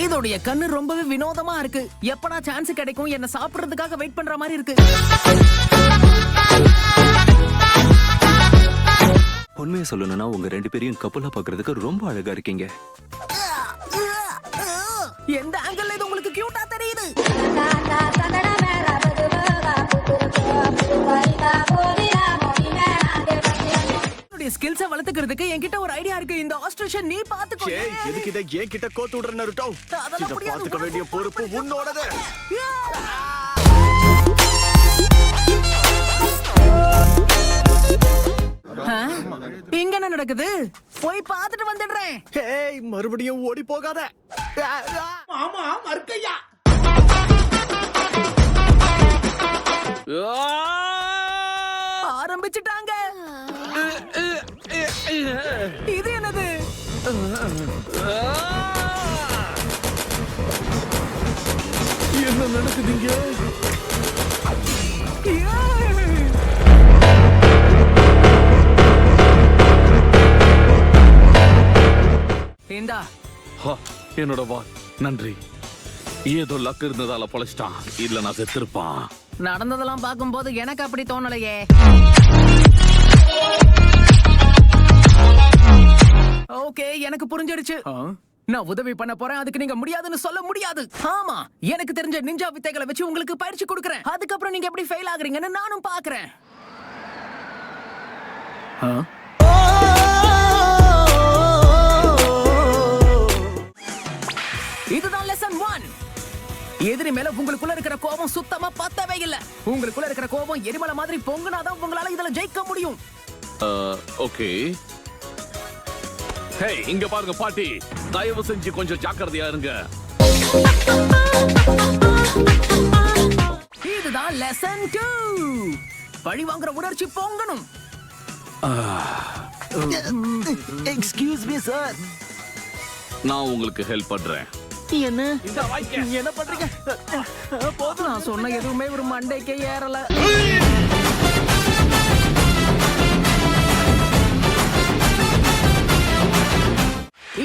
இதோடைய கண்ணு ரொம்பவே வினோதமா இருக்கு. எப்படா சான்ஸ் கிடைக்கும் என்ன சாப்பிடுறதுக்காக வெயிட் பண்ற மாதிரி இருக்கு. உண்மையை சொல்லணும்னா உங்க 2 பேரையும் கப்பலா பாக்குறதுக்கு ரொம்ப அழகா இருக்கீங்க. எந்த ஆங்கிள் இது உங்களுக்கு கியூட்டா தெரியுது? ஸ்கில்ஸை வளர்த்துக்கிறதுக்கு என்கிட்ட ஒரு ஐடியா இருக்கு. இந்த ஆஸ்ட்ரேஷன் நீ பாத்துக்கோ. எதுக்கிட்ட என்கிட்ட கோத்து விடுற நருட்டோ? இத பாத்துக்க வேண்டிய பொறுப்பு உன்னோடது. இங்க என்ன நடக்குது? போய் பாத்துட்டு வந்துடுறேன். ஹேய், மறுபடியும் ஓடி போகாத. மாமா மர்க்கையா. ஆரம்பிச்சிட்டாங்க. இது என்னது? என்ன நடக்குதுங்க? இந்தா என்னோட வா. நன்றி. ஏதோ லக் இருந்ததால பொழைச்சிட்டான். இல்ல நான் செத்திருப்பான். நடந்ததெல்லாம் பார்க்கும்போது எனக்கு அப்படி தோணலையே. ஓகே, எனக்கு புரிஞ்சிடுச்சு. நான் உதவி பண்ண போறேன், அதுக்கு நீங்க முடியாதுன்னு சொல்ல முடியாது. ஆமா, எனக்கு தெரிஞ்ச நிஞ்சா வித்தைகளை வச்சு உங்களுக்கு பயிற்சி கொடுக்கறேன். அதுக்கப்புறம் நீங்க எப்படி ஃபெயில் ஆகுறீங்கன்னு நானும் பாக்குறேன். இதுதான் லெசன் 1. எதிரி மேல உங்களுக்குள்ள இருக்கிற கோபம் சுத்தமா பத்தவே இல்ல. உங்களுக்குள்ள இருக்கிற கோபம் எரிமலை மாதிரி பொங்குனாதான் உங்களால இதுல ஜெயிக்க முடியும். ஓகே. ஹே, இங்க பாருங்க பாட்டி. தயவு செஞ்சு கொஞ்சம் ஜாக்கிரதையா இருங்க. இதுதான் லெசன் 2. பழி வாங்குற உணர்ச்சி பொங்கணும். Excuse me sir. நான் உங்களுக்கு ஹெல்ப் பண்றேன். என்ன என்ன பண்றீங்க? போதும், நான் சொன்ன எதுவுமே ஒரு மண்டைக்கே ஏறல.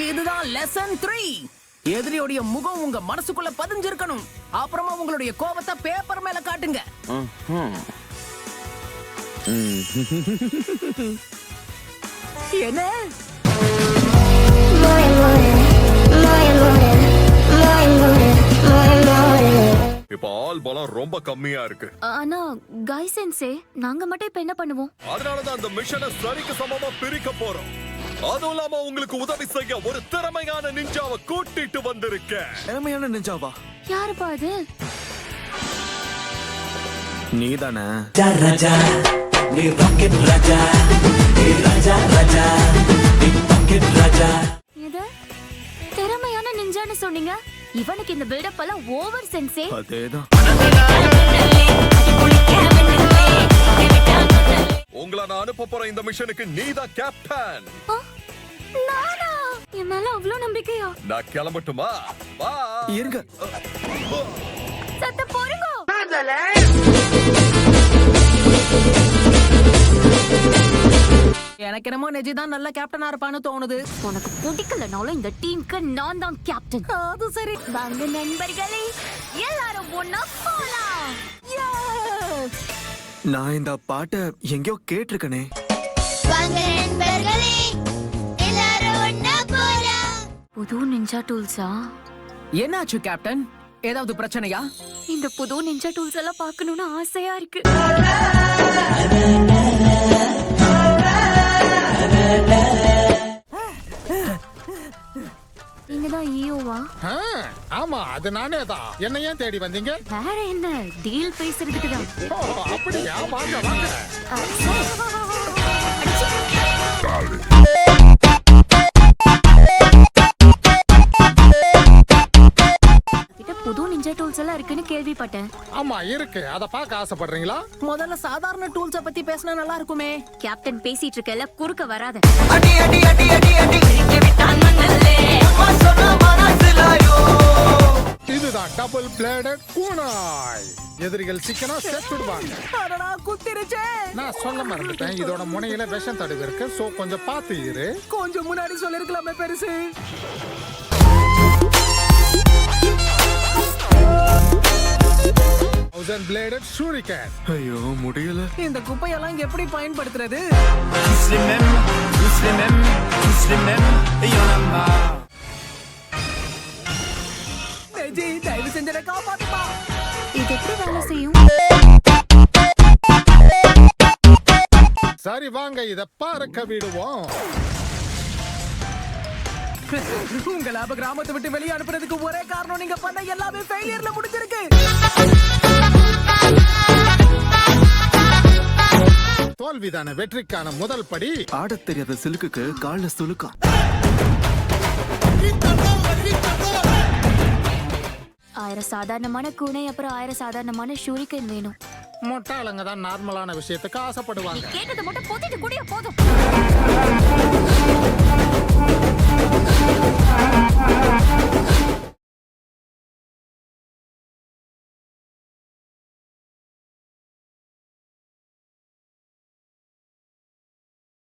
இதுதான் லெசன் 3. எதிரியோடைய முகம் உங்க மனசுக்குள்ள பதிஞ்சிருக்கணும். அப்புறமா உங்களுடைய கோபத்தை பேப்பர் மேல காட்டுங்க. என்ன? இப்ப ஆள் பலம் ரொம்ப கம்மியா இருக்கு. ஆனா காய் சென்சே, நாங்க மட்டும் இப்ப என்ன பண்ணுவோம்? அதனாலதான் அந்த மிஷனை சரிக்கு சமமா பிரிக்க போறோம். அதுவும் இல்லாம உங்களுக்கு உதவி செய்ய ஒரு திறமையான நிஞ்சாவை கூட்டிட்டு வந்திருக்கேன். திறமையான நிஞ்சாவா? யாருப்பா அது? நீதானே? ராஜா நீ ராக்கெட் ராஜா. நீ ராஜா ராஜா. நீ ராக்கெட் ராஜா. எது? திறமையான நிஞ்சான்னு சொன்னீங்க? இவனுக்கு இந்த பில்டப் எல்லாம் ஓவர் சென்சே. அதேதான். உங்களை நான் அனுப்ப போற இந்த மிஷனுக்கு நீதான் கேப்டன். நானா? என் மேல அவ்வளவு நம்பிக்கையா? நான் கிளம்பட்டுமா? வா. இருங்க. சத்த போறீங்க. எனக்கு என்னமோ நெஜி தான் நல்ல கேப்டனா இருப்பான்னு தோணுது. உனக்கு பிடிக்கலனாலும் இந்த டீமுக்கு நான் தான் கேப்டன். அது சரி. வாங்க நண்பர்களே, எல்லாரும் ஒண்ணா போலாம். நான் இந்த பாட்டை எங்கேயோ கேட்டிருக்கனே. வாங்க நண்பர்களே, எல்லாரும் ஒண்ணா போலாம். புது நிஞ்சா டூல்ஸா? என்னாச்சு கேப்டன்? ஏதாவது பிரச்சனையா? இந்த புது நிஞ்சா டூல்ஸ் எல்லாம் பார்க்கணும்னு ஆசையா இருக்கு. நீங்கதான் ஈயோவா? ஆமா, அது நானே தான். என்ன ஏன் தேடி வந்தீங்க? வேற என்ன, டீல் பேசுறதுக்கு தான். அப்படியா? வாங்க வாங்க. புது நிஞ்சா டூல்ஸ் எல்லாம் இருக்குன்னு கேள்விப்பட்டேன். ஆமா இருக்கு. அத பார்க்க ஆசைப்படுறீங்களா? முதல்ல சாதாரண டூல்ஸ பத்தி பேசினா நல்லா இருக்குமே. கேப்டன் பேசிட்டு இருக்கல, குறுக்க வராத. அடி அடி அடி அடி அடி விட்டான் மண்ணல்லே சொன்ன மனசுலாயோ. இதுதான் டபுள் பிளேடட் கூனாய். எதிரிகள் சிக்கனா செத்துடுவாங்க. அடடா, குத்திருச்சே. நான் சொல்ல மறந்துட்டேன், இதோட முனையில விஷம் தடவி இருக்கு. சோ கொஞ்சம் பார்த்து இரு. கொஞ்சம் முன்னாடி சொல்லிருக்கலாமே பெருசு. bladed shuriken. ஐயோ முடியல. இந்த குப்பையெல்லாம் எப்படி பயன்படுத்துறது? நெஜி, தயவு செஞ்சு என்னை காப்பாத்துப்பா. இது எப்படி வேலை செய்யும்? சரி வாங்க இத பறக்க விடுவோம். உங்க லாப கிராமத்தை விட்டு வெளியே அனுப்புறதுக்கு ஒரே காரணம் நீங்க பண்ண எல்லாமே ஃபெயிலியர்ல முடிஞ்சிருக்கு. தோல்விதான வெற்றிக்கான முதல் படி. ஆடத் தெரியாத சிலுக்குக்கு கால்ல சுலுக்கம். ஆயிரம் சாதாரணமான கூனை அப்புறம் 1000 சாதாரணமான ஷூரிக்கன் வேணும். முட்டாளுங்க தான் நார்மலான விஷயத்துக்கு ஆசைப்படுவாங்க. கேட்டது மட்டும் போத்திட்டு கூடிய போதும்.